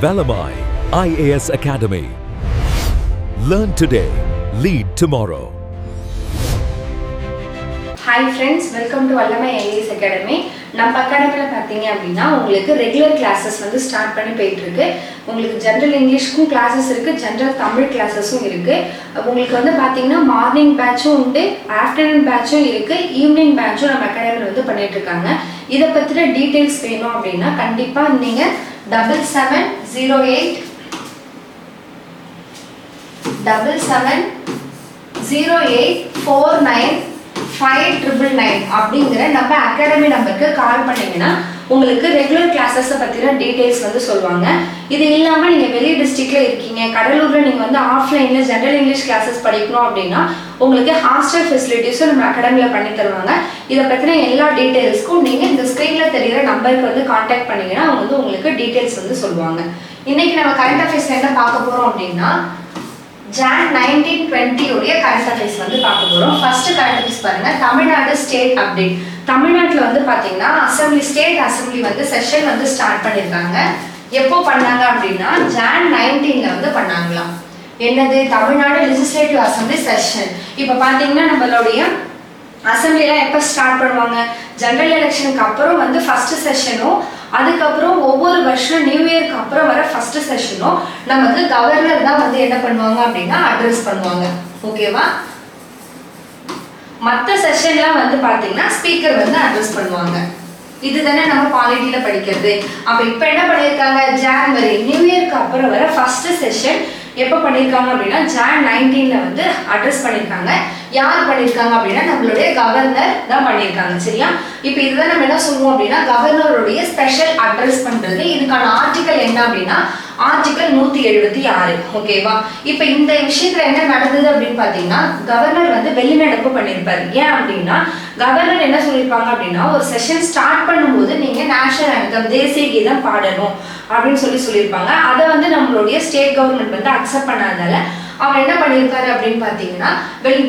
Valamai IAS Academy. Learn today, lead tomorrow. Hi friends, welcome to Valamai IAS Academy. நம்ம அகாடமியில் பார்த்தீங்க அப்படின்னா உங்களுக்கு ரெகுலர் கிளாஸஸ் வந்து ஸ்டார்ட் பண்ணி போயிட்டு இருக்கு. உங்களுக்கு ஜென்ரல் இங்கிலீஷ்க்கும் கிளாஸஸ் இருக்கு, ஜென்ரல் தமிழ் கிளாஸஸும் இருக்கு. உங்களுக்கு வந்து பார்த்தீங்கன்னா மார்னிங் பேட்சும் உண்டு, ஆஃப்டர்நூன் பேட்சும் இருக்கு, ஈவினிங் பேட்சும் நம்ம அகாடமியில் வந்து பண்ணிட்டு இருக்காங்க. இதை பற்றின டீட்டெயில்ஸ் வேணும் அப்படின்னா கண்டிப்பாக நீங்கள் 7708 7708495999 அப்படிங்கிற நம்ம அகாடமி நம்பருக்கு கால் பண்ணீங்கன்னா உங்களுக்கு ரெகுலர் கிளாஸஸை பற்றின டீட்டெயில்ஸ் வந்து சொல்லுவாங்க. இது இல்லாமல் நீங்கள் வெளி டிஸ்ட்ரிக்டில் இருக்கீங்க, கடலூரில் நீங்கள் வந்து ஆஃப்லைனில் ஜென்ரல் இங்கிலீஷ் கிளாஸஸ் படிக்கணும் அப்படின்னா உங்களுக்கு ஹாஸ்டல் ஃபெசிலிட்டிஸும் நம்ம அகாடமியில் பண்ணி தருவாங்க. இதை பற்றின எல்லா டீட்டெயில்ஸ்க்கும் நீங்கள் இந்த ஸ்க்ரீனில் தெரிகிற நம்பருக்கு வந்து கான்டாக்ட் பண்ணிங்கன்னா அவங்க வந்து உங்களுக்கு டீட்டெயில்ஸ் வந்து சொல்லுவாங்க. இன்றைக்கி நம்ம கரண்ட் அஃபேர்ஸில் என்ன பார்க்க போகிறோம் அப்படின்னா Jan 1920 உடைய கரண்ட் அஃபேர்ஸ் வந்து பார்க்க போகிறோம். ஃபர்ஸ்ட் கரண்ட் அஃபேர்ஸ் பாருங்க, தமிழ்நாடு ஸ்டேட் அப்டேட். தமிழ்நாட்டில் வந்து பார்த்தீங்கன்னா ஸ்டேட் அசம்பிளி வந்து செஷன் வந்து ஸ்டார்ட் பண்ணியிருக்காங்க. எப்போ பண்ணாங்க அப்படின்னா Jan 19 வந்து பண்ணாங்களாம். என்னது, தமிழ்நாடு லெஜிஸ்லேட்டிவ் அசம்பிளி செஷன். இப்போ பார்த்தீங்கன்னா நம்மளுடைய அசம்பிளிலாம் எப்போ ஸ்டார்ட் பண்ணுவாங்க, ஜெனரல் எலெக்ஷனுக்கு அப்புறம் வந்து ஃபர்ஸ்ட் செஷனும், அதுக்கப்புறம் ஒவ்வொரு வருஷம் நியூ இயர்க்கு அப்புறம் வர ஃபர்ஸ்ட் செஷனும் நமக்கு கவர்னர் தான் வந்து என்ன பண்ணுவாங்க அப்படின்னா அட்ரஸ் பண்ணுவாங்க. ஓகேவா, மற்ற செஷன்லாம் வந்து பார்த்தீங்கன்னா ஸ்பீக்கர் வந்து அட்ரஸ் பண்ணுவாங்க. இதுதானே நம்ம பாலிட்டியில படிக்கிறது. அப்போ இப்போ என்ன பண்ணியிருக்காங்க, ஜான்வரி நியூ இயர்க்கு அப்புறம் வர ஃபர்ஸ்ட் செஷன் எப்போ பண்ணியிருக்காங்க அப்படின்னா Jan 19 வந்து அட்ரஸ் பண்ணியிருக்காங்க. யார் பண்ணியிருக்காங்க அப்படின்னா நம்மளுடைய கவர்னர் தான் பண்ணியிருக்காங்க. சரியா, இப்போ இதுதான் நம்ம என்ன சொல்லுவோம் அப்படின்னா கவர்னருடைய ஸ்பெஷல் அட்ரஸ் பண்ணுறது. இதுக்கான ஆர்டிக்கல் என்ன அப்படின்னா ஆர்டிக்கல் 176. ஓகேவா, இப்போ இந்த விஷயத்தில் என்ன நடந்தது அப்படின்னு பார்த்தீங்கன்னா கவர்னர் வந்து வெளிநடப்பு பண்ணியிருப்பாரு. ஏன் அப்படின்னா கவர்னர் என்ன சொல்லியிருப்பாங்க அப்படின்னா ஒரு செஷன் ஸ்டார்ட் பண்ணும்போது நீங்கள் நேஷனல் ஆந்தம் தேசிய கீதம் பாடணும் அப்படின்னு சொல்லியிருப்பாங்க. அதை வந்து நம்மளுடைய ஸ்டேட் கவர்மெண்ட் வந்து அக்செப்ட் பண்ணாதனால அவர் என்ன பண்ணியிருக்காரு அப்படின்னு பார்த்தீங்கன்னா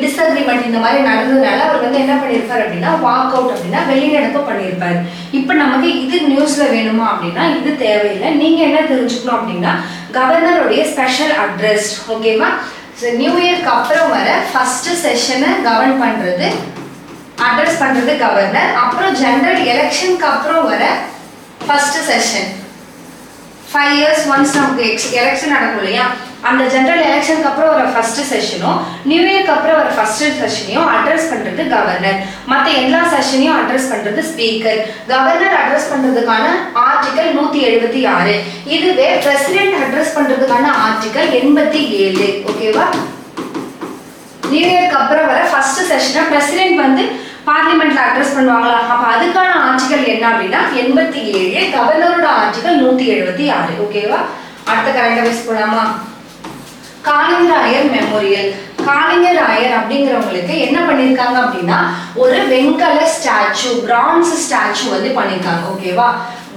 டிஸ்அக்ரிமெண்ட் இந்த மாதிரி நடந்ததுனால அவர் வந்து என்ன பண்ணியிருக்காரு அப்படின்னா வாக் அவுட் அப்படின்னா வெளிநடப்பு பண்ணியிருப்பாரு. இப்போ நமக்கு இது நியூஸ்ல வேணுமா அப்படின்னா இது தேவையில்லை. நீங்க என்ன தெரிஞ்சுக்கணும் அப்படின்னா கவர்னருடைய ஸ்பெஷல் அட்ரஸ். ஓகேவா, நியூ இயர்க்கு அப்புறம் வர ஃபர்ஸ்ட் செஷனை கவர்ன் பண்றது அட்ரஸ் பண்றது கவர்னர். அப்புறம் ஜெனரல் எலெக்ஷனுக்கு அப்புறம் வர ஃபர்ஸ்ட் செஷன் 5 years ஒன்ஸ் நமக்கு எலெக்ஷன் நடக்கும் இல்லையா, அந்த ஜெனரல் எலெக்ஷனுக்கு அப்புறம் ஒரு ஃபர்ஸ்ட் செஷனும் நியூ இயர்க்கு அப்புறம் ஒரு ஃபர்ஸ்ட் செஷனையும் அட்ரஸ் பண்றது கவர்னர். மற்ற எல்லா செஷனையும் அட்ரஸ் பண்றது ஸ்பீக்கர். கவர்னர் அட்ரஸ் பண்றதுக்கான ஆர்டிகல் 176. இதுவே பிரசிடென்ட் அட்ரஸ் பண்றதுக்கான ஆர்டிகல் 87. ஓகேவா, நியூ இயர்க்கு அப்புறம் வர ஃபர்ஸ்ட் செஷனை பிரசிடென்ட் வந்து பார்லிமெண்ட்ல அட்ரஸ் பண்ணுவாங்களா, அப்ப அதுக்கான ஆர்டிகல் என்ன அப்படின்னா 87. கவர்னரோட ஆர்டிகல் 176. ஓகேவா, அடுத்த கரண்ட் அஃபேர்ஸ் போலாமா. காளிங்கர் ஆயர் மெமோரியல். காளிங்கர் ஆயர் அப்படிங்கிறவங்களுக்கு என்ன பண்ணிருக்காங்க அப்படின்னா ஒரு வெண்கல ஸ்டாச்சு, பிரான்ஸ் ஸ்டாச்சு வந்து பண்ணிருக்காங்க. ஓகேவா,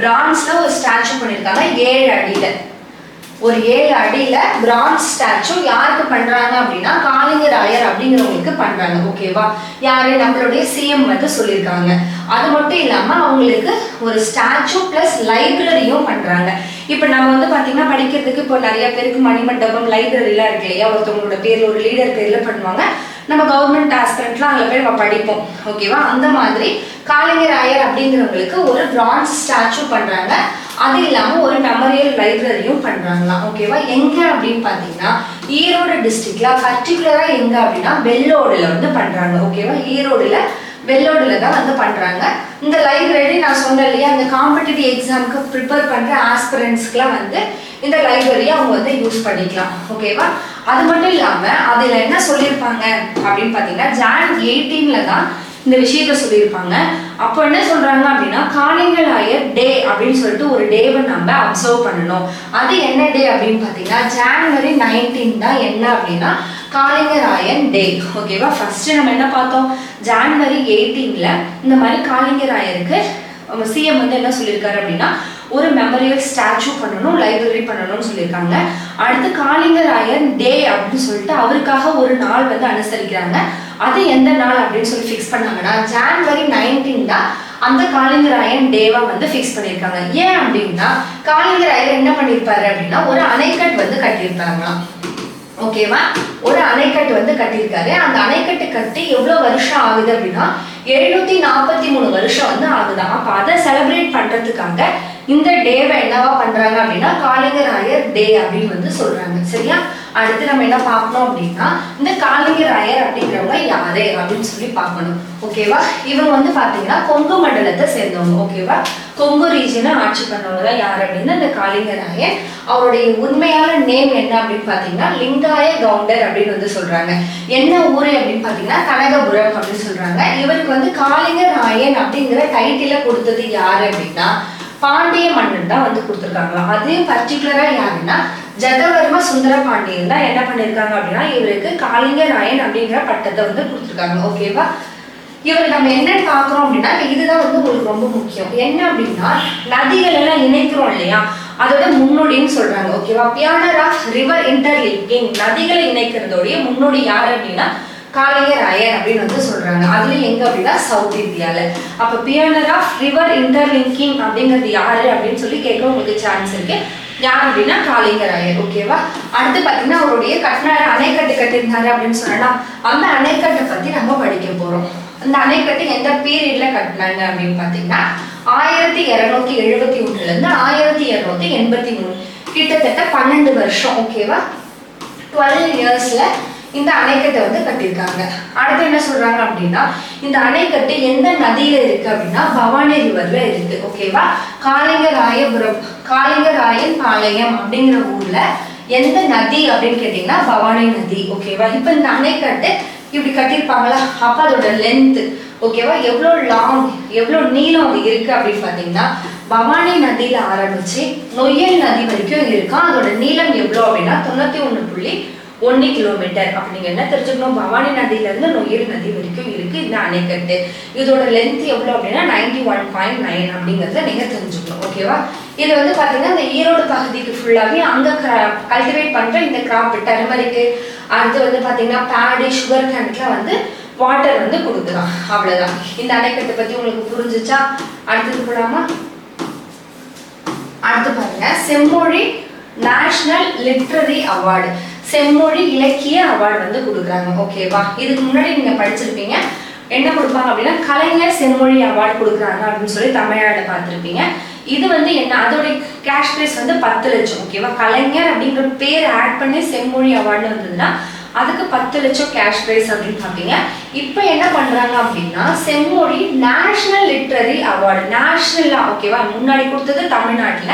பிரான்ஸ்ல ஒரு ஸ்டாச்சு பண்ணிருக்காங்க 7 அடியில. ஒரு 7 அடியில பிரான்ஸ் ஸ்டாச்சு யாருக்கு பண்றாங்க அப்படின்னா காளிங்கர் ஆயர் அப்படிங்கிறவங்களுக்கு பண்றாங்க. ஓகேவா, யாரு, நம்மளுடைய சிஎம் வந்து சொல்லியிருக்காங்க. அது மட்டும் இல்லாம அவங்களுக்கு ஒரு ஸ்டாச்சு பிளஸ் லைப்ரரியும் பண்றாங்க. இப்போ நம்ம வந்து பாத்தீங்கன்னா படிக்கிறதுக்கு இப்போ நிறைய பேருக்கு மணிமண்டபம் லைப்ரரிலாம் இருக்கு இல்லையா, ஒருத்தவங்களோட பேர்ல ஒரு லீடர் பேர்ல பண்ணுவாங்க. நம்ம கவர்மெண்ட் ஆஸ்பிரண்ட்லாம் அதில் போய் நம்ம படிப்போம். ஓகேவா, அந்த மாதிரி காளிங்கர் ஆயர் அப்படிங்கிறவங்களுக்கு ஒரு பிரான்ஸ் ஸ்டாச்சு பண்றாங்க. அது இல்லாம ஒரு மெமோரியல் லைப்ரரியும் பண்றாங்களாம். ஓகேவா, எங்க அப்படின்னு பாத்தீங்கன்னா ஈரோடு டிஸ்ட்ரிக்ட்ல, பர்டிகுலரா எங்க அப்படின்னா வெள்ளோடுல வந்து பண்றாங்க. ஓகேவா, வெள்ளோடுல தான் வந்து பண்றாங்க. இந்த லைப்ரரி நான் சொன்னேன் இல்லையா, அந்த காம்படிட்டிவ் எக்ஸாமுக்கு ப்ரிப்பேர் பண்ற ஆஸ்பிரண்ட்ஸ்க்குலாம் வந்து இந்த லைப்ரரியை அவங்க வந்து யூஸ் பண்ணிக்கலாம். ஓகேவா, அது மட்டும் இல்லாம அதுல என்ன சொல்லியிருப்பாங்க அப்படின்னு பாத்தீங்கன்னா Jan 18 தான் இந்த விஷயத்த சொல்லியிருப்பாங்க. அப்போ என்ன சொல்றாங்க அப்படின்னா காளிங்கர் ஆயர் டே அப்படின்னு சொல்லிட்டு ஒரு டேவை நம்ம அப்சர்வ் பண்ணணும். அது என்ன டே அப்படின்னு பார்த்தீங்கன்னா January 19 தான் என்ன அப்படின்னா காளிங்கர் ஆயர் டே. ஓகேவா, ஃபர்ஸ்ட் நம்ம என்ன பார்த்தோம், January 18 இந்த மாதிரி காளிங்கர் ஆயருக்கு சிஎம் வந்து என்ன சொல்லியிருக்காரு அப்படின்னா ஒரு மெமரியல் ஸ்டாச்சு பண்ணணும், லைப்ரரி பண்ணணும்னு சொல்லியிருக்காங்க. அடுத்து காளிங்கராயன் டே அப்படின்னு சொல்லிட்டு அவருக்காக ஒரு நாள் வந்து அனுசரிக்கிறாங்க. அது எந்த நாள் அப்படின்னு சொல்லி ஃபிக்ஸ் பண்ணாங்கன்னா ஜான்வரி 19 தான் அந்த காளிங்கராயன் டேவா வந்து ஃபிக்ஸ் பண்ணியிருக்காங்க. ஏன் அப்படின்னா காளிங்கராயர் என்ன பண்ணியிருப்பாரு அப்படின்னா ஒரு அணைக்கட்டு வந்து கட்டியிருப்பாங்களாம். ஓகேவா, ஒரு அணைக்கட்டு வந்து கட்டியிருக்காரு. அந்த அணைக்கட்டு கட்டி எவ்வளவு வருஷம் ஆகுது அப்படின்னா 743 வருஷம் வந்து ஆகுதான். அப்ப அதை செலிப்ரேட் பண்றதுக்காக இந்த டேவை என்னவா பண்றாங்க அப்படின்னா காளிங்கராயர் டே அப்படின்னு வந்து சொல்றாங்க. சரியா, அடுத்து நம்ம என்ன பார்க்கணும் அப்படின்னா இந்த காளிங்கராயர் அப்படிங்கிறவங்க யாரு அப்படின்னு சொல்லி பார்க்கணும். ஓகேவா, இவங்க வந்து பாத்தீங்கன்னா கொங்கு மண்டலத்தை சேர்ந்தவங்க. ஓகேவா, கொங்கு ரீஜனை ஆட்சி பண்ணவங்க தான் யார் அப்படின்னா இந்த காளிங்கராயர். அவருடைய உண்மையான நேம் என்ன அப்படின்னு பாத்தீங்கன்னா லிங்காய கவுண்டர் அப்படின்னு வந்து சொல்றாங்க. என்ன ஊரு அப்படின்னு பாத்தீங்கன்னா கனகபுரம் அப்படின்னு சொல்றாங்க. இவருக்கு வந்து காளிங்கராயன் அப்படிங்கிற டைட்டில கொடுத்தது யாரு அப்படின்னா பாண்டிய மன்னன் தான் வந்து கொடுத்துருக்காங்களா. அதே பர்டிகுலரா யாருன்னா ஜெகவர்ம சுந்தர பாண்டியன் தான் என்ன பண்ணிருக்காங்க அப்படின்னா இவருக்கு காளிங்கராயன் அப்படிங்கிற பட்டத்தை வந்து கொடுத்துருக்காங்க. ஓகேவா, இவர் நம்ம என்ன பார்க்குறோம் அப்படின்னா இதுதான் வந்து உங்களுக்கு ரொம்ப முக்கியம். என்ன அப்படின்னா நதிகள் எல்லாம் இணைக்கிறோம் இல்லையா, அதோட முன்னோடின்னு சொல்றாங்க. ஓகேவா, பியானர் ஆஃப் ரிவர் இன்டர்லிங்கிங், நதிகளை இணைக்கிறதோடைய முன்னோடி யார் அப்படின்னா காளிங்கராயர் அப்படின்னு வந்து சொல்றாங்க. அதுலயும் எங்க அப்படின்னா சவுத் இந்தியால. அப்ப பியானர் ஆஃப் ரிவர் இன்டர்லிங்கிங் அப்படிங்கிறது யாரு அப்படின்னு சொல்லி கேட்க உங்களுக்கு சான்ஸ் இருக்கு. யார் அப்படின்னா காளிங்கராயர். ஓகேவா, அடுத்து பாத்தீங்கன்னா அவருடைய கட்டினாரு அணைக்கட்டு கட்டியிருந்தாரு அப்படின்னு சொன்னா அந்த அணைக்கட்டை பத்தி நம்ம படிக்க போறோம். அந்த அணைக்கட்டு எந்த பீரியட்ல கட்டினாங்க அப்படின்னு பாத்தீங்கன்னா 1271 இருந்து 1283, கிட்டத்தட்ட 12 வருஷம். ஓகேவா, 12 இயர்ஸ்ல இந்த அணைக்கட்டை வந்து கட்டியிருக்காங்க. அடுத்து என்ன சொல்றாங்க அப்படின்னா இந்த அணைக்கட்டு எந்த நதியில இருக்கு அப்படின்னா பவானி ரிவர்ல இருக்கு. ஓகேவா, காளிங்கராயன் பாளையம் அப்படிங்கிற ஊர்ல எந்த நதி அப்படின்னு கேட்டீங்கன்னா பவானி நதி. ஓகேவா, இப்ப இந்த அணைக்கட்டு இப்படி கட்டியிருப்பாங்களா, அப்ப அதோட லென்த் ஓகேவா எவ்வளவு லாங் எவ்வளவு நீளம் அது இருக்கு அப்படின்னு பாத்தீங்கன்னா பவானி நதியில ஆரம்பிச்சு நொய்யல் நதி வரைக்கும் இருக்கும். அதோட நீளம் எவ்வளவு அப்படின்னா 91.1 கிலோமீட்டர். அப்ப நீங்க என்ன தெரிஞ்சுக்கணும், பவானி நதியில இருந்து நொய்யல் நதி வரைக்கும் இருக்கு இந்த அணைக்கட்டு. இதோட லென்த் எவ்வளவு அப்படின்னா 91.9 அப்படிங்கறத நீங்க தெரிஞ்சுக்கணும். ஓகேவா, இது வந்து பாத்தீங்கன்னா இந்த ஈரோடு பகுதிக்கு ஃபுல்லாவே அங்க கல்டிவேட் பண்ற இந்த கிராப் டர்மரிக்கு, அடுத்து வந்து பாத்தீங்கன்னா பேடி, சுகர் கேன்க்குலாம் வந்து வாட்டர் வந்து கொடுக்கலாம். அவ்வளவுதான். இந்த அணைக்கட்டை பத்தி உங்களுக்கு புரிஞ்சுச்சா? அடுத்தது போலாமா? அடுத்து பாருங்க செம்மொழி நேஷனல் லிட்ரரி அவார்டு, செம்மொழி இலக்கிய அவார்டு வந்து கொடுக்குறாங்க. ஓகேவா, இதுக்கு முன்னாடி நீங்க படிச்சிருப்பீங்க என்ன கொடுப்பாங்க அப்படின்னா கலைஞர் செம்மொழி அவார்டு கொடுக்குறாங்க அப்படின்னு சொல்லி தமிழ்நாடு பார்த்துருப்பீங்க. இது வந்து என்ன, அதோட கேஷ் பிரைஸ் வந்து 10 லட்சம். ஓகேவா, கலைஞர் அப்படிங்கிற பேர் ஆட் பண்ணி செம்மொழி அவார்டு வந்ததுன்னா அதுக்கு 10 லட்சம் கேஷ் பிரைஸ் அப்படின்னு பார்த்தீங்க. இப்போ என்ன பண்றாங்க அப்படின்னா செம்மொழி நேஷனல் லிட்ரரி அவார்டு, நேஷனலா. ஓகேவா, முன்னாடி கொடுத்தது தமிழ்நாட்டுல,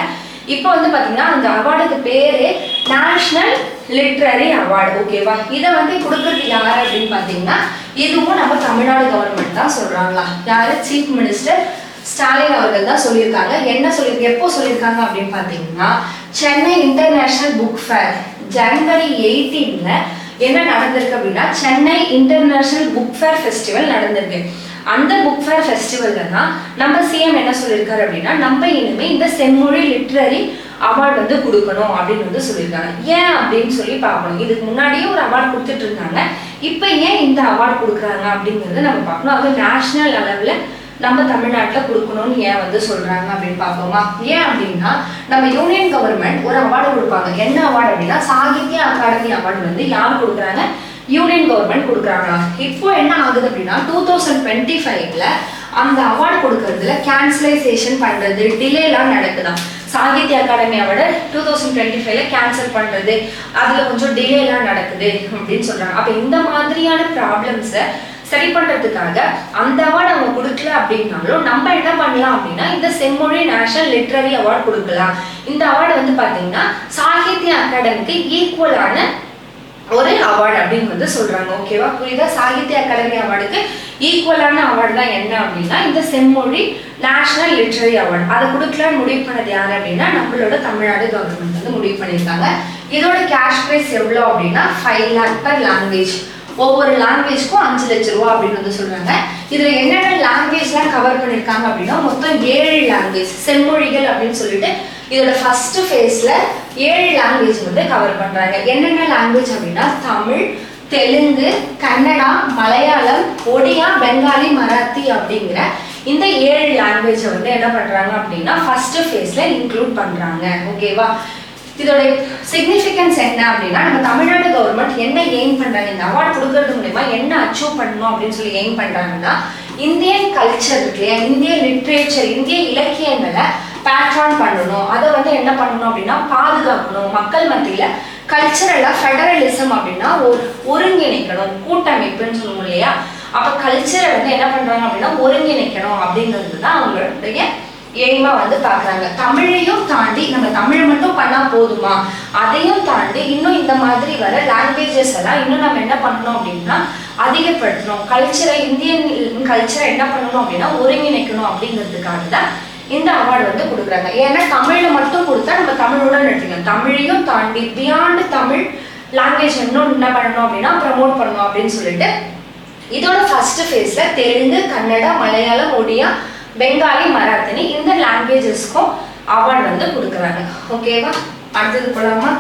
இப்போ வந்து பாத்தீங்கன்னா அந்த அவார்டுக்கு பேரு நேஷனல் லிட்ரரி அவார்டு. ஓகேவா, இதை வந்து கொடுக்கறது யாரு அப்படின்னு பாத்தீங்கன்னா இதுவும் நம்ம தமிழ்நாடு கவர்மெண்ட் தான் சொல்றாங்களா. யாரு, சீஃப் மினிஸ்டர் ஸ்டாலின் அவர்கள் தான் சொல்லியிருக்காங்க. என்ன எப்போ சொல்லியிருக்காங்க அப்படின்னு பாத்தீங்கன்னா சென்னை இன்டர்நேஷனல் புக் ஃபேர் ஜனவரி 18ல என்ன நடந்திருக்கு அப்படின்னா Chennai international book fair festival நடந்திருக்கு. அந்த புக் ஃபேர் ஃபெஸ்டிவல்ல தான் நம்ம சிஎம் என்ன சொல்லியிருக்காரு அப்படின்னா நம்ம இனிமே இந்த செம்மொழி லிட்ரரி அவார்டு வந்து கொடுக்கணும் அப்படின்னு வந்து சொல்லியிருக்காங்க. ஏன் அப்படின்னு சொல்லி பார்க்கணும். இதுக்கு முன்னாடியே ஒரு அவார்டு கொடுத்துட்டு இருந்தாங்க, இப்போ ஏன் இந்த அவார்டு கொடுக்குறாங்க அப்படிங்கிறத நம்ம பார்க்கணும். அது நேஷனல் அளவில் நம்ம தமிழ்நாட்டில் கொடுக்கணும்னு ஏன் வந்து சொல்றாங்க அப்படின்னு பார்ப்போமா? ஏன் அப்படின்னா நம்ம யூனியன் கவர்மெண்ட் ஒரு அவார்டு கொடுப்பாங்க. என்ன அவார்டு அப்படின்னா சாகித்ய அகாடமி அவார்டு வந்து யார் கொடுக்குறாங்க, யூனியன் கவர்மெண்ட் கொடுக்குறாங்களா. இப்போ என்ன ஆகுது அப்படின்னா 2025ல அந்த அவார்டு கொடுக்கறதுல கேன்சலைசேஷன் பண்றது, டிலேலாம் நடக்குதாம். சாகித்ய அகாடமி அவார்டு 2025ல கேன்சல் பண்றது, அதுல கொஞ்சம் டிலேலாம் நடக்குது அப்படின்னு சொல்றாங்க. அப்ப இந்த மாதிரியான ப்ராப்ளம்ஸை சரி பண்றதுக்காக அந்த அவார்டு அவங்க கொடுக்கல அப்படின்னாலும் நம்ம என்ன பண்ணலாம் அப்படின்னா இந்த செம்மொழி நேஷனல் லிட்ரரி அவார்டு கொடுக்கலாம். இந்த அவார்டு வந்து பாத்தீங்கன்னா சாகித்ய அகாடமிக்கு ஈக்குவலான ஒரு அவார்டு அப்படின்னு வந்து சொல்றாங்க. ஓகேவா, புரியுதா? சாகித்ய அகாடமி அவார்டுக்கு ஈக்குவலான அவார்டு தான் என்ன அப்படின்னா இந்த செம்மொழி நேஷனல் லிட்ரரி அவார்டு. அதை கொடுக்கலான்னு முடிவு பண்ணது யாரு அப்படின்னா நம்மளோட தமிழ்நாடு கவர்மெண்ட் வந்து முடிவு பண்ணியிருக்காங்க. இதோட கேஷ் பிரைஸ் எவ்வளோ அப்படின்னா 5 lakh per language. ஒவ்வொரு லாங்குவேஜ்க்கும் 5 லட்சம் ரூபா அப்படின்னு வந்து சொல்றாங்க. இதுல என்னென்ன லாங்குவேஜ்லாம் கவர் பண்ணிருக்காங்க அப்படின்னா மொத்தம் 7 லாங்குவேஜ் செம்மொழிகள் அப்படின்னு சொல்லிட்டு இதோட ஃபர்ஸ்ட் ஃபேஸ்ல 7 லாங்குவேஜ் வந்து கவர் பண்றாங்க. என்னென்ன லாங்குவேஜ் அப்படின்னா தமிழ், தெலுங்கு, கன்னடா, மலையாளம், ஒடியா, பெங்காலி, மராத்தி அப்படிங்கிற இந்த 7 லாங்குவேஜை வந்து என்ன பண்றாங்க அப்படின்னா ஃபர்ஸ்ட் ஃபேஸ்ல இன்க்ளூட் பண்றாங்க. ஓகேவா? இதோட சிக்னிஃபிகன்ஸ் என்ன அப்படின்னா நம்ம தமிழ்நாடு கவர்மெண்ட் என்ன எய்ம் பண்றாங்க, இந்த அவார்டு கொடுக்கறது மூலமா என்ன அச்சீவ் பண்ணணும் அப்படின்னு சொல்லி எய்ம் பண்றாங்கன்னா இந்தியன் கல்ச்சர் இருக்கு இல்லையா, இந்திய லிட்ரேச்சர், இந்திய இலக்கியங்களை பேட்ரான் பண்ணணும், அதை வந்து என்ன பண்ணணும் அப்படின்னா பாதுகாக்கணும், மக்கள் மத்தியில கல்ச்சரலா ஃபெடரலிசம் அப்படின்னா ஒருங்கிணைக்கணும், கூட்டமைப்புன்னு சொல்லுவோம் இல்லையா. அப்ப கல்ச்சரை வந்து என்ன பண்றாங்க அப்படின்னா ஒருங்கிணைக்கணும் அப்படிங்கிறது தான் அவங்களுடைய எய்மா வந்து பாக்குறாங்க. தமிழையும் தாண்டி நம்ம தமிழ் மட்டும் பண்ணா போதுமா, அதையும் தாண்டி இன்னும் இந்த மாதிரி வர லாங்குவேஜஸ் எல்லாம் இன்னும் நம்ம என்ன பண்ணணும் அப்படின்னா அதிகப்படுத்தணும், கல்ச்சரை இந்தியன் கல்ச்சரை என்ன பண்ணணும் அப்படின்னா ஒருங்கிணைக்கணும் அப்படிங்கிறதுக்காக தான் இந்த அவார்டு வந்து கொடுக்குறாங்க. ஏன்னா தமிழ்ல மட்டும் கொடுத்தா நம்ம தமிழோட நிறுத்திக்கணும், தமிழையும் தாண்டி பியாண்ட் தமிழ் லாங்குவேஜ் இன்னும் என்ன பண்ணணும் அப்படின்னா ப்ரமோட் பண்ணணும் அப்படின்னு சொல்லிட்டு இதோட ஃபர்ஸ்ட் ஃபேஸ்ல தெலுங்கு, கன்னடா, மலையாளம், ஒடியா, பெங்காலி, மராத்தினி இந்த லாங்குவேஜஸ்க்கும் அவார்டு வந்து கொடுக்குறாங்க. ஓகேவா? அடுத்தது போலாமா?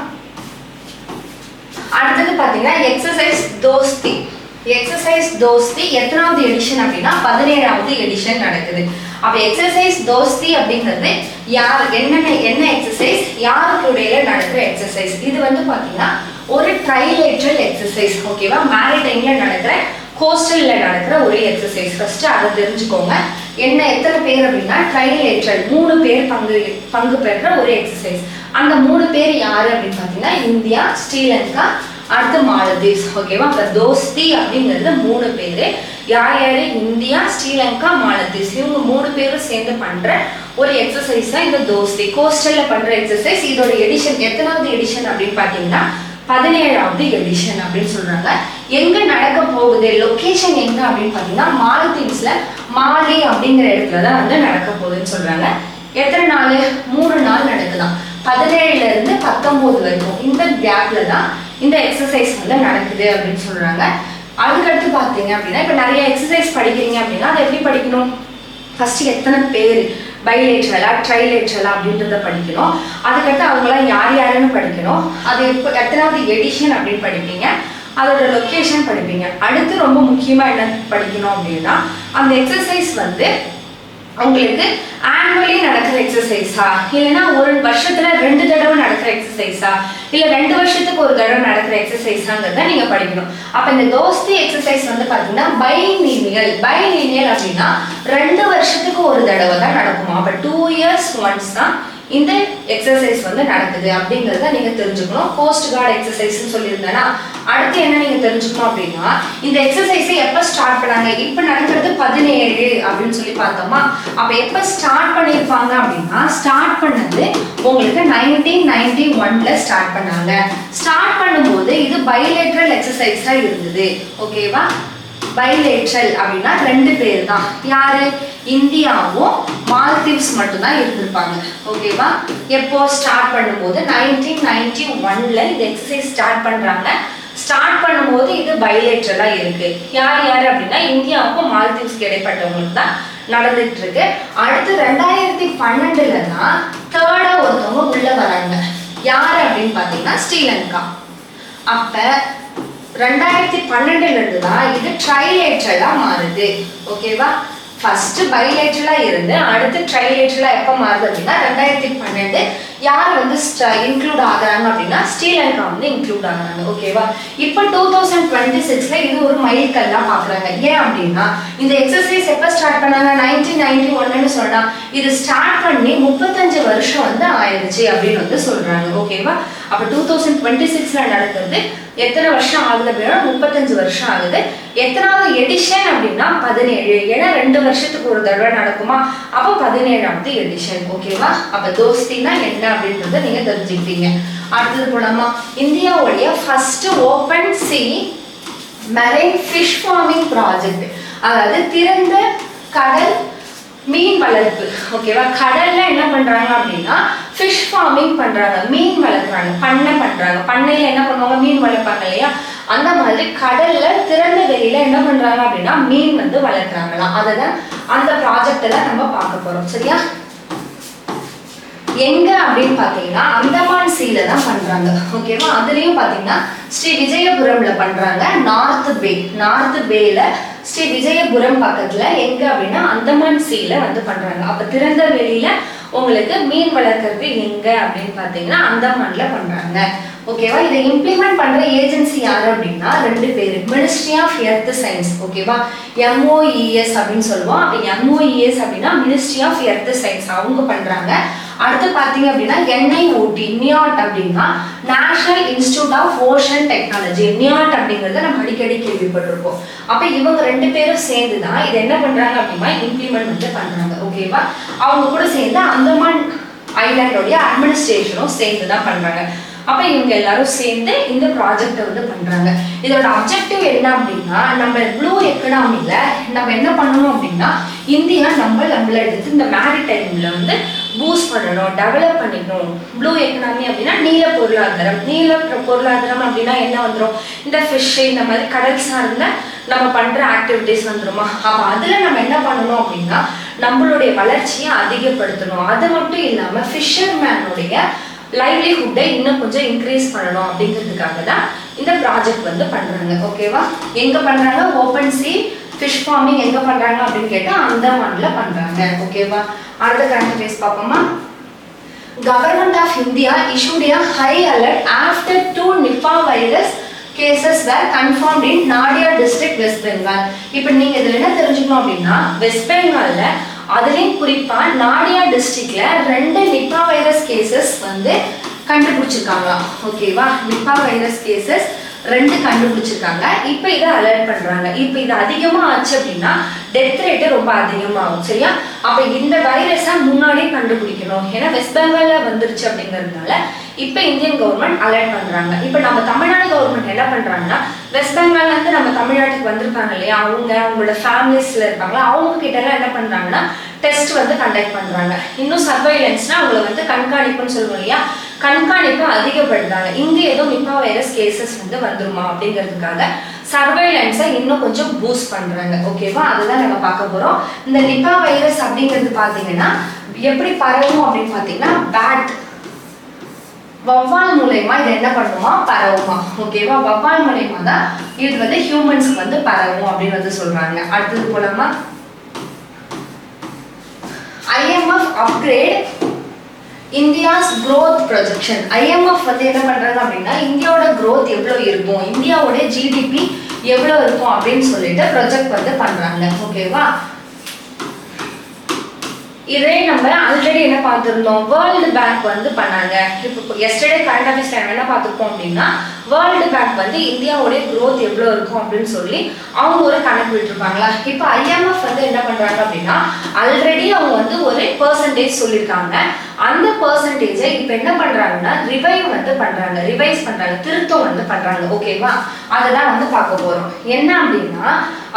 அடுத்தது பாத்தீங்கன்னா எக்ஸசைஸ் தோஸ்தி. எக்ஸசைஸ் தோஸ்தி எத்தனாவது எடிஷன் அப்படின்னா 17வது எடிஷன் நடக்குது. அப்ப எக்ஸசைஸ் தோஸ்தி அப்படிங்கிறது யார் என்ன எக்ஸசைஸ், யாருக்கு இடையில நடக்கிற எக்ஸசைஸ். இது வந்து பாத்தீங்கன்னா ஒரு ட்ரைலேட்ரல் எக்ஸசைஸ். ஓகேவா? மேரிடைம்ல நடக்கிற கோஸ்டல்ல நடக்கிற ஒரு எக்ஸசைஸ். ஃபர்ஸ்ட் அதை தெரிஞ்சுக்கோங்க. எத்தனை பேர் அப்படின்னா ட்ரைலேட்ரல் 3 பேர் பங்கு பெற்ற ஒரு எக்ஸசைஸ். அந்த 3 பேர் யாரு அப்படின்னு பாத்தீங்கன்னா இந்தியா, ஸ்ரீலங்கா, அடுத்து மாலத்தீவ்ஸ். ஓகேவா? அப்ப தோஸ்தி அப்படிங்கிறது 3 பேரு. யாரு? இந்தியா, ஸ்ரீலங்கா, மாலத்தீவ்ஸ். இவங்க 3 பேரும் சேர்ந்து பண்ற ஒரு எக்ஸசைஸ் தான் இந்த தோஸ்தி. கோஸ்டல்ல பண்ற எக்ஸசைஸ். இதோட எடிஷன் எத்தனாவது எடிஷன் அப்படின்னு பாத்தீங்கன்னா 17வது எடிஷன் அப்படின்னு சொல்றாங்க. எங்க நடக்க போகுது, லொகேஷன் எங்க அப்படின்னு பாத்தீங்கன்னா மாலத்தீவ்ஸ்ல மாலி அப்படிங்கிற இடத்துலதான் வந்து நடக்க போகுதுன்னு சொல்றாங்க. எத்தனை நாள்? 3 நாள் நடக்குதான். 17ல இருந்து 19 வரைக்கும் இந்த கேப்ல தான் இந்த எக்ஸசைஸ் வந்து நடக்குது அப்படின்னு சொல்றாங்க. அதுக்கடுத்து பாத்தீங்க அப்படின்னா இப்ப நிறைய எக்ஸசைஸ் படிக்கிறீங்க அப்படின்னா அதை எப்படி படிக்கணும்? ஃபர்ஸ்ட் எத்தனை பேர், பைலேட்ரலா ட்ரைலேட்ரலா அப்படின்றத படிக்கணும். அதுக்கடுத்து அவங்களாம் யாருன்னு படிக்கணும். அது எத்தனாவது எடிஷன் அப்படின்னு படிப்பீங்க, அதோட லொக்கேஷன் படிப்பீங்க. அடுத்து ரொம்ப முக்கியமா என்ன படிக்கணும் அப்படின்னா அந்த எக்ஸசைஸ் வந்து உங்களுக்கு ஆனுவலி நடக்கிற எக்ஸசைஸா, இல்லைன்னா ஒரு வருஷத்துல 2 தடவை நடக்கிற எக்ஸசைஸா, இல்ல 2 வருஷத்துக்கு ஒரு தடவை நடக்கிற எக்ஸசைஸாங்கிறத நீங்க படிக்கணும். அப்ப இந்த தோஸ்தி எக்ஸசைஸ் வந்து பாத்தீங்கன்னா பைலீனியல் அப்படின்னா 2 வருஷத்துக்கு ஒரு தடவை தான் நடக்குமா. அப்ப 2 years once தான் இந்த எக்ஸசைஸ் வந்து நடக்குது அப்படிங்கறத நீங்க தெரிஞ்சுக்கணும். கோஸ்ட் கார்டு எக்ஸசைஸ்னு சொல்லியிருந்தேன்னா அடுத்து என்ன நீங்க தெரிஞ்சுக்கணும் அப்படின்னா இந்த எக்ஸசைஸை எப்ப ஸ்டார்ட் பண்ணாங்க, இப்ப நடக்கிறது 17 அப்படின்னு சொல்லி பார்த்தோமா. அப்ப எப்ப ஸ்டார்ட் பண்ணிருப்பாங்க அப்படின்னா ஸ்டார்ட் பண்ணது உங்களுக்கு 1991ல ஸ்டார்ட் பண்ணாங்க. ஸ்டார்ட் பண்ணும்போது இது பைலேட்ரல் எக்ஸசைஸா இருந்தது. ஓகேவா? பைலேட்ரல் அப்படின்னா 2 பேர் தான். யாரு? இந்தியாவும் மாலத்தீவ்ஸ் மட்டும் தான் இருந்திருப்பாங்க. ஓகேவா? எப்போ ஸ்டார்ட் பண்ணும்போது 1991ல இந்த எக்ஸசைஸ் ஸ்டார்ட் பண்றாங்க. ஸ்டார்ட் பண்ணும்போது இது பைலேட்ரலா இருக்கு. யார் அப்படின்னா இந்தியாவுக்கும் மாலத்தீவ்ஸ்க்கு இடைப்பட்டவங்களுக்கு தான் நடந்துட்டு இருக்கு. அடுத்து 2012ல தான் தேர்டா ஒருத்தவங்க உள்ள வராங்க. யாரு அப்படின்னு பாத்தீங்கன்னா ஸ்ரீலங்கா. அப்ப 2012ல இருந்து தான் இது ட்ரைலேட்ரலா மாறுது. ஓகேவா? ஃபர்ஸ்ட் பைலேட்ரலா இருந்து அடுத்து ட்ரைலேட்ரலா எப்ப மாறுது அப்படின்னா 2012. யார் வந்து இன்க்ளூட் ஆகுறாங்க அப்படின்னா ஸ்ரீலங்கா வந்து இன்க்ளூட் ஆகுறாங்க. ஓகேவா? இப்போ 2026ல இது ஒரு மைல்கல்லா பாக்குறாங்க. ஏன் அப்படின்னா இந்த எக்ஸசைஸ் எப்ப ஸ்டார்ட் பண்ணாங்க? 1991ன்னு சொன்னா இது ஸ்டார்ட் பண்ணி 35 வருஷம் வந்து ஆயிடுச்சு அப்படின்னு வந்து சொல்றாங்க. ஓகேவா? அப்ப 2026ல நடக்கிறது எத்தனை வருஷம் ஆகுது அப்படின்னா 35 வருஷம் ஆகுது. எத்தனாவது எடிஷன் அப்படின்னா 17. ஏன்னா 2 வருஷத்துக்கு ஒரு தடவை நடக்குமா. அப்போ 17வது எடிஷன். ஓகேவா? அப்ப தோஸ்தினா என்ன அப்படின்றத நீங்க தெரிஞ்சுக்கிட்டீங்க. அடுத்தது போலாமா? இந்தியாவுடைய first open sea marine fish farming project, அதாவது திறந்த கடல் மீன் வளர்ப்பு. ஓகேவா? கடல்ல என்ன பண்றாங்க அப்படின்னா ஃபிஷ் ஃபார்மிங் பண்றாங்க, மீன் வளர்க்குறாங்க, பண்ணை பண்றாங்க. பண்ணையில என்ன பண்ணுவாங்க? மீன் வளர்ப்பாங்க இல்லையா. அந்த மாதிரி கடல்ல திறந்த வெளியில என்ன பண்றாங்க அப்படின்னா மீன் வந்து வளர்க்குறாங்களாம். அதை அந்த ப்ராஜெக்ட் தான் நம்ம பார்க்க போறோம். சரியா? எங்க அப்படின்னு பாத்தீங்கன்னா அந்தமான் சீல தான் பண்றாங்க. ஓகேவா? அதுலயும் பாத்தீங்கன்னா ஸ்ரீ விஜயபுரம்ல பண்றாங்க. நார்த் பேல ஸ்ரீ விஜயபுரம் பக்கத்துல எங்க அப்படின்னா அந்தமான் சீல வந்து பண்றாங்க. அப்ப திறந்த வெளியில உங்களுக்கு மீன் வளர்க்கறது எங்க அப்படின்னு பாத்தீங்கன்னா அந்தமான்ல பண்றாங்க. ஓகேவா? இதை இம்ப்ளிமெண்ட் பண்ற ஏஜென்சி யாரு அப்படின்னா 2 பேரு. Ministry of earth science. ஓகேவா? MOES அப்படின்னு சொல்லுவோம். அப்படி MOES அப்படின்னா மினிஸ்ட்ரி ஆஃப் எர்த் சயின்ஸ் அவங்க பண்றாங்க. அடுத்து பாத்தீங்க அப்படின்னா NIOT நியாட் அப்படின்னா national institute of ocean technology. NIOT அப்படிங்கறத நம்ம அடிக்கடி கேள்விப்பட்டிருப்போம். அப்ப இவங்க 2 பேரும் சேர்ந்து தான் இது என்ன பண்றாங்க அப்படின்னா இம்ப்ளிமெண்ட் வந்து பண்றாங்க. ஓகேவா? அவங்க கூட சேர்ந்து அந்தமான் ஐலாண்டோடைய அட்மினிஸ்ட்ரேஷனும் சேர்ந்து தான் பண்றாங்க. அப்ப இவங்க எல்லாரும் சேர்ந்து இந்த ப்ராஜெக்ட் வந்து பண்றாங்க. இதோட அப்ஜெக்டிவ் என்ன அப்படின்னா நம்ம ப்ளூ எக்கனாமில நம்ம என்ன பண்ணணும் அப்படின்னா இந்தியா நம்மள எடுத்து இந்த மேரிடைம்ல வந்து பூஸ்ட் பண்ணணும், டெவலப் பண்ணிக்கணும். ப்ளூ எக்கனாமி அப்படின்னா நீல பொருளாதாரம் அப்படின்னா என்ன வந்துடும்? இந்த ஃபிஷ் இந்த மாதிரி கடல் சார்ந்த நம்ம பண்ற ஆக்டிவிட்டிஸ் வந்துருமா? அப்ப அதுல நம்ம என்ன பண்ணணும் அப்படின்னா நம்மளுடைய வளர்ச்சியை அதிகப்படுத்தணும். அது மட்டும் இல்லாம ஃபிஷர்மேனுடைய லைவ்லிஹுட்டை இன்னும் கொஞ்சம் இன்க்ரீஸ் பண்ணணும் அப்படிங்கிறதுக்காக தான் இந்த ப்ராஜெக்ட் வந்து பண்றாங்க. ஓகேவா? எங்க பண்றாங்க? ஓப்பன் சீ ஃபிஷ் ஃபார்மிங் எங்க பண்றாங்க அப்படின்னு கேட்டா அந்தமான்ல பண்றாங்க. ஓகேவா? அடுத்த கரண்ட் பேஸ் பார்ப்போமா? Government of India issued a high alert after 2 Nipah virus cases were confirmed in Nadia district, West Bengal. இப்போ நீங்க இதுல என்ன தெரிஞ்சுக்கணும் அப்படின்னா வெஸ்ட் பெங்கால்ல அதுலயும் குறிப்பா நாடியா டிஸ்ட்ரிக்ட்ல 2 நிப்பா வைரஸ் கேசஸ் வந்து கண்டுபிடிச்சிருக்காங்க. ஓகேவா? நிப்பா வைரஸ் கேசஸ் 2 கண்டுபிடிச்சிருக்காங்க. இப்போ இதை அலர்ட் பண்றாங்க. இப்போ இது அதிகமா ஆச்சு அப்படின்னா டெத் ரேட் ரொம்ப அதிகமாகும். சரியா? அப்ப இந்த வைரஸை முன்னாடியே கண்டுபிடிக்கணும். ஏன்னா வெஸ்ட் பெங்கால்ல வந்துருச்சு அப்படிங்கிறதுனால இப்போ இந்தியன் கவர்மெண்ட் அலர்ட் பண்றாங்க. இப்போ நம்ம தமிழ்நாடு கவர்மெண்ட் என்ன பண்றாங்கன்னா வெஸ்ட் பெங்கால்ல இருந்து நம்ம தமிழ்நாட்டுக்கு வந்திருக்காங்க இல்லையா, அவங்களோட ஃபேமிலிஸ்ல இருப்பாங்களா, அவங்க கிட்ட எல்லாம் என்ன பண்றாங்கன்னா டெஸ்ட் வந்து கண்டக்ட் பண்றாங்க. இன்னும் சர்வைலன்ஸ்னா அவங்களை வந்து கண்காணிப்புன்னு சொல்லுவோம் இல்லையா, கண்காணிப்பு அதிகப்படுத்தாங்க. இங்க ஏதோ நிப்பா வைரஸ் கேசஸ் வந்து வந்துருமா அப்படிங்கிறதுக்காக சர்வைலன்ஸை இன்னும் கொஞ்சம் பூஸ்ட் பண்றாங்க. ஓகேவா? அதுதான் நம்ம பார்க்க போறோம். இந்த நிப்பா வைரஸ் அப்படிங்கிறது பாத்தீங்கன்னா எப்படி பரவும் அப்படின்னு பாத்தீங்கன்னா பேட் வவ்வால் மூலமா இது என்ன பண்ணுமா பரவுமா. ஓகேவா? வவ்வால் மூலமா தான் இது வந்து ஹியூமன்ஸ்க்கு வந்து பரவும் அப்படின்னு வந்து சொல்றாங்க. அடுத்தது போலாமா? IMF upgrade India's growth projection. IMF வந்து என்ன பண்றாங்க அப்படின்னா இந்தியாவோட growth எவ்வளவு இருக்கும், இந்தியாவோட GDP எவ்வளவு இருக்கும் அப்படின்னு சொல்லிட்டு ப்ரொஜெக்ட் வந்து பண்றாங்க. ஓகேவா? இதே நம்ம ஆல்ரெடி என்ன பார்த்துருந்தோம், வேர்ல்டு பேங்க் வந்து பண்ணாங்க. இப்போ எஸ்டர்டே கரண்ட் அஃபேர்ஸ்ல என்ன பார்த்துருக்கோம் அப்படின்னா வேர்ல்டு பேங்க் வந்து இந்தியாவோட growth எவ்வளோ இருக்கும் அப்படின்னு சொல்லி அவங்க ஒரு கணக்கு விட்டுருப்பாங்களா. இப்போ IMF வந்து என்ன பண்றாங்க அப்படின்னா ஆல்ரெடி அவங்க வந்து ஒரு பெர்சன்டேஜ் சொல்லியிருக்காங்க. அந்த பெர்சன்டேஜை இப்போ என்ன பண்றாங்கன்னா ரிவைஸ் பண்றாங்க, திருத்தம் வந்து பண்றாங்க. ஓகேவா? அதெல்லாம் வந்து பார்க்க போறோம். என்ன அப்படின்னா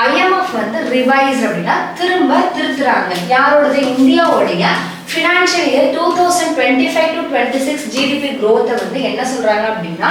IMF வந்து ரிவைஸ் அப்படின்னா திரும்ப திருத்துறாங்க. யாரோடது? இந்தியாவுடைய financial year 2025 to 26 GDP growth வந்து என்ன சொல்றாங்க அப்படின்னா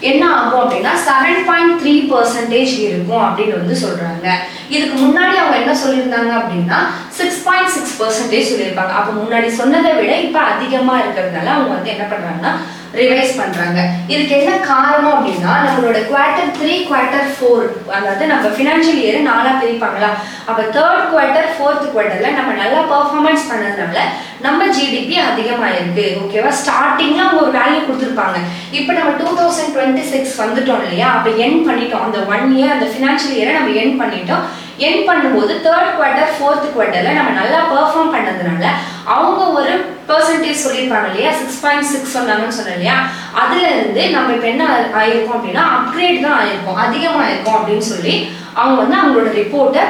என்ன ஆகும் அப்படின்னா 7.3% இருக்கும் அப்படின்னு வந்து சொல்றாங்க. இதுக்கு முன்னாடி அவங்க என்ன சொல்லியிருந்தாங்க அப்படின்னா 6.6% சொல்லியிருப்பாங்க. அப்போ முன்னாடி சொன்னதை விட இப்போ அதிகமா இருக்கிறதுனால அவங்க வந்து என்ன பண்றாங்கன்னா ரிவைஸ் பண்றாங்க. இதுக்கு என்ன காரணம் அப்படின்னா நம்மளோட குவார்டர் 3 குவார்டர் 4 அதாவது நம்ம ஃபினான்ஷியல் இயர் 4ஆ பிரிப்பாங்களா, அப்ப 3rd குவார்டர் 4th குவார்டர்ல நம்ம நல்லா பெர்ஃபார்மன்ஸ் பண்ணதுனால நம்ம ஜிடிபி அதிகமாயிருக்கு. ஓகேவா? ஸ்டார்டிங்ல அவங்க ஒரு வேல்யூ கொடுத்துருப்பாங்க. இப்போ நம்ம 2026 வந்துட்டோம் இல்லையா, அப்ப எண்ட் பண்ணிட்டோம். அந்த 1 இயர் அந்த ஃபினான்ஷியல் இயரை நம்ம எண்ட் பண்ணிட்டோம். எண்ட் பண்ணும்போது 3rd குவார்டர் 4th குவார்டர்ல நம்ம நல்லா பெர்ஃபார்ம் பண்ணதுனால அவங்க ஒரு பெர்சன்டேஜ் சொல்லியிருப்பாங்க இல்லையா, 6.6 சொன்னாங்கன்னு சொன்னேன் இல்லையா, அதுல இருந்து நம்ம இப்போ என்ன ஆயிருக்கோம் அப்படின்னா அப்கிரேட் தான் ஆயிருக்கும், அதிகமாக இருக்கும் அப்படின்னு சொல்லி அவங்க வந்து அவங்களோட ரிப்போர்ட்டை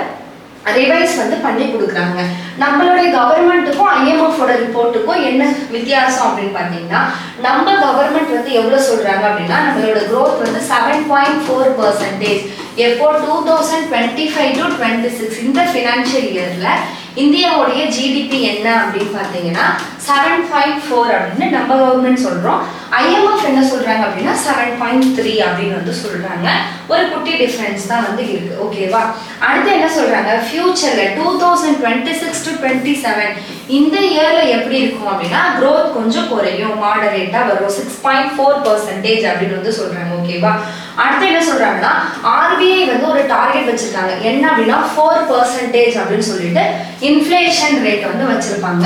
ரிவைஸ் வந்து பண்ணி கொடுக்குறாங்க. நம்மளுடைய கவர்மெண்ட்டுக்கும் IMF-ஓட ரிப்போர்ட்டுக்கும் என்ன வித்தியாசம் அப்படின்னு பார்த்தீங்கன்னா நம்ம கவர்மெண்ட் வந்து எவ்வளோ சொல்றாங்க அப்படின்னா நம்மளோட growth வந்து 7.4%. எப்போ 2025 to 26 இந்த ஃபினான்ஷியல் இயர்ல இந்தியாவுடைய ஜிடிபி என்ன அப்படின்னு பார்த்தீங்கன்னா 7.4 அப்படின்னு நம்ம கவர்மெண்ட் சொல்றோம். ஐஎம்எஃப் என்ன சொல்றாங்க அப்படின்னா 7.3 அப்படின்னு வந்து சொல்றாங்க. ஒரு குட்டி டிஃபரன்ஸ் தான் வந்து இருக்கு. ஓகேவா? அடுத்து என்ன சொல்றாங்க, ஃபியூச்சர்ல 2026 to 27 இந்த இயர்ல எப்படி இருக்கும் அப்படின்னா growth கொஞ்சம் குறையும், மாடரேட்டா வரும், 6.4% அப்படின்னு வந்து சொல்றாங்க. ஓகேவா? அடுத்து என்ன சொல்றாங்கன்னா ஆர்பிஐ வந்து ஒரு டார்கெட் வச்சிருக்காங்க, என்ன அப்படின்னா 4% அப்படின்னு சொல்லிட்டு இன்ஃப்ளேஷன் ரேட் வந்து வச்சிருப்பாங்க.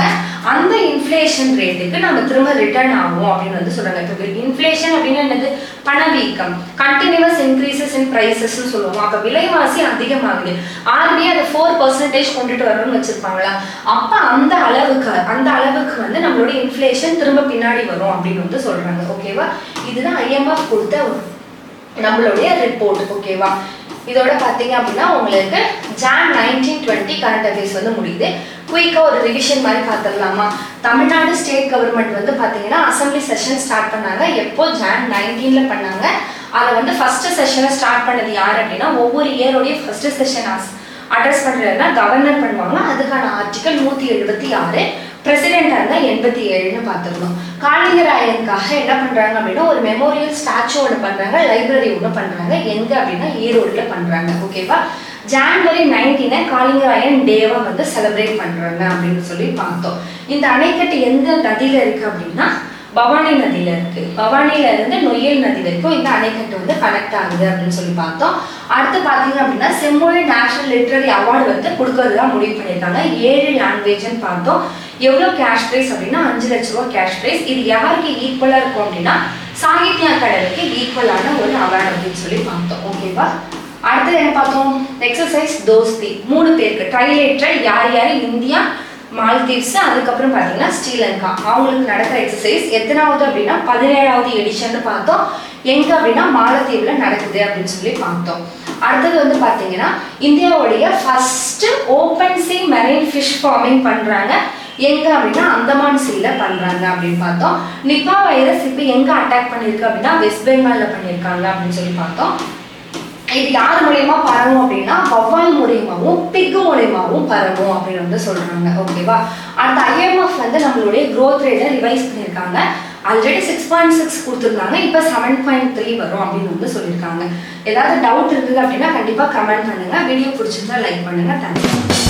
அந்த இன்ஃப்ளேஷன் ரேட்டுக்கு நம்ம திரும்ப ரிட்டர்ன் ஆகும் அப்படின்னு வந்து சொல்றாங்க. இப்போ இன்ஃப்ளேஷன் அப்படின்னா என்னது, பணவீக்கம், கண்டினியூஸ் இன்க்ரீசஸ் இன் பிரைசஸ்ன்னு சொல்லுவோம். அப்போ விலைவாசி அதிகமாகுது, ஆர்பிஐ அதை 4% கொண்டுட்டு வரணும்னு வச்சிருப்பாங்களா, அப்போ அந்த அளவுக்கு வந்து நம்மளோட இன்ஃப்ளேஷன் திரும்ப பின்னாடி வரும் அப்படின்னு வந்து சொல்றாங்க. ஓகேவா? இதுதான் ஐஎம்எஃப் கொடுத்த நம்மளுடைய ரிப்போர்ட். ஓகேவா? இதோட பார்த்தீங்க அப்படின்னா உங்களுக்கு Jan 1920 கரண்ட் அஃபேர்ஸ் வந்து முடியுது. குயிக்காக ஒரு ரிவிஷன் மாதிரி பார்த்துடலாமா? தமிழ்நாடு ஸ்டேட் கவர்மெண்ட் வந்து பார்த்தீங்கன்னா அசம்பிளி செஷன் ஸ்டார்ட் பண்ணாங்க. எப்போ Jan 19 பண்ணாங்க. அதை வந்து ஃபர்ஸ்ட் செஷனை ஸ்டார்ட் பண்ணது யார் அப்படின்னா ஒவ்வொரு இயரோடைய ஃபர்ஸ்ட் செஷன் அட்ரஸ் பண்ணுறதுனா கவர்னர் பண்ணுவாங்க. அதுக்கான ஆர்டிகல் 176, பிரசிடென்டா இருந்தா 87ன்னு பார்த்துக்கணும். காளிங்கராயனுக்காக என்ன பண்றாங்க அப்படின்னா ஒரு மெமோரியல் ஸ்டாச்சு ஒன்று பண்றாங்க, லைப்ரரி ஒன்று பண்றாங்க. எங்க அப்படின்னா ஈரோடுல பண்றாங்க. ஓகேவா? January 19 காளிங்கராயன் டேவை வந்து செலிப்ரேட் பண்றாங்க அப்படின்னு சொல்லி பார்த்தோம். இந்த அணைக்கட்டு எந்த நதியில இருக்கு அப்படின்னா பவானி நதியில இருக்கு. பவானியில இருந்து நொய்யல் நதி வரைக்கும் இந்த அணைக்கட்டு வந்து கனெக்ட் ஆகுது அப்படின்னு சொல்லி பார்த்தோம். அடுத்து பார்த்தீங்க அப்படின்னா செம்மொழி நேஷனல் லிட்ரரி அவார்டு வந்து கொடுக்கறதுல முடிவு பண்ணியிருக்காங்க. 7 லாங்குவேஜ்னு பார்த்தோம். எவ்வளோ கேஷ் ப்ரைஸ் அப்படின்னா 5 லட்ச ரூபா கேஷ் ப்ரைஸ். இது யாருக்கு ஈக்குவலாக இருக்கும் அப்படின்னா சாகித்ய அகாடமிக்கு ஈக்குவலான ஒரு அவார்டு அப்படின்னு சொல்லி பார்த்தோம். ஓகேவா? அடுத்தது என்ன பார்த்தோம், எக்ஸசைஸ் தோஸ்தி 3 பேருக்கு ட்ரைலேட்டட், யார் யார், இந்தியா, மால்தீவ்ஸ், அதுக்கப்புறம் பார்த்தீங்கன்னா ஸ்ரீலங்கா, அவங்களுக்கு நடக்கிற எக்ஸசைஸ் எத்தனாவது அப்படின்னா 17வது எடிஷன் பார்த்தோம். எங்க அப்படின்னா மாலத்தீவுல நடக்குது அப்படின்னு சொல்லி பார்த்தோம். அடுத்தது வந்து பார்த்தீங்கன்னா இந்தியாவுடைய ஃபர்ஸ்ட் ஓப்பன் சீ மெரைன் ஃபிஷ் ஃபார்மிங் பண்றாங்க. எங்க அப்படின்னா அந்தமான் சீல பண்றாங்க அப்படின்னு பார்த்தோம். நிப்பா வைரஸ் இப்போ எங்க அட்டாக் பண்ணிருக்கு அப்படின்னா வெஸ்ட் பெங்கால்ல பண்ணியிருக்காங்க அப்படின்னு சொல்லி பார்த்தோம். இது யார் மூலியமா பரவும் அப்படின்னா வவ்வால் மூலியமாவும் பிக்கு மூலியமாவும் பரவும் அப்படின்னு வந்து சொல்றாங்க. ஓகேவா? அந்த ஐஎம்எஃப் வந்து நம்மளுடைய growth rate ரிவைஸ் பண்ணியிருக்காங்க. ஆல்ரெடி 6.6 கொடுத்துருக்காங்க, இப்போ 7.3 வரும் அப்படின்னு வந்து சொல்லியிருக்காங்க. ஏதாவது டவுட் இருக்குது அப்படின்னா கண்டிப்பா கமெண்ட் பண்ணுங்க. வீடியோ பிடிச்சிருந்தா லைக் பண்ணுங்க. தேங்க்யூ.